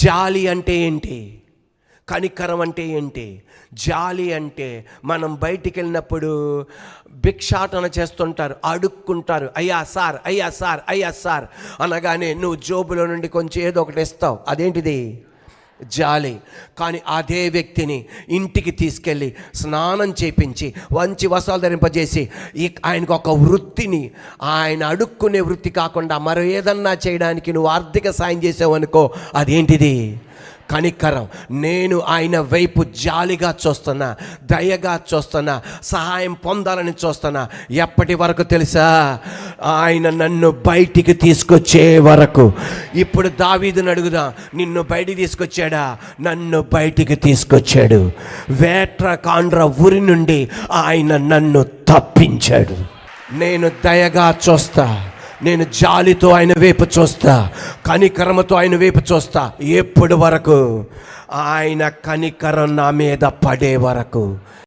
జాలి అంటే ఏంటి? కనికరం అంటే ఏంటి? జాలి అంటే మనం బయటికి వెళ్ళినప్పుడు భిక్షాటన చేస్తుంటారు, అడుక్కుంటారు. అయ్యా సార్, అయ్యా సార్, అయ్యా సార్ అనగానే నువ్వు జోబులో నుండి కొంచెం ఏదో ఒకటి ఇస్తావు. అదేంటిది? జాలి. కానీ అదే వ్యక్తిని ఇంటికి తీసుకెళ్ళి స్నానం చేపించి మంచి వస్త్రాలు ధరింపజేసి ఆయనకు ఒక వృత్తిని, ఆయన అడుక్కునే వృత్తి కాకుండా మరో ఏదన్నా చేయడానికి నువ్వు ఆర్థిక సాయం చేసావనుకో, అదేంటిది? కనికరం. నేను ఆయన వైపు జాలిగా చూస్తున్నా, దయగా చూస్తున్నా, సహాయం పొందాలని చూస్తున్నా. ఎప్పటి వరకు తెలుసా? ఆయన నన్ను బయటికి తీసుకొచ్చే వరకు. ఇప్పుడు దావీదుని అడుగుదాం, నిన్ను బయటికి తీసుకొచ్చాడా? నన్ను బయటికి తీసుకొచ్చాడు. వేట్ర కాండ్ర ఊరి నుండి ఆయన నన్ను తప్పించాడు. నేను దయగా చూస్తా, నేను జాలితో ఆయన వైపు చూస్తా, కనికరమతో ఆయన వైపు చూస్తా. ఎప్పటి వరకు? ఆయన కనికరం నా మీద పడే వరకు.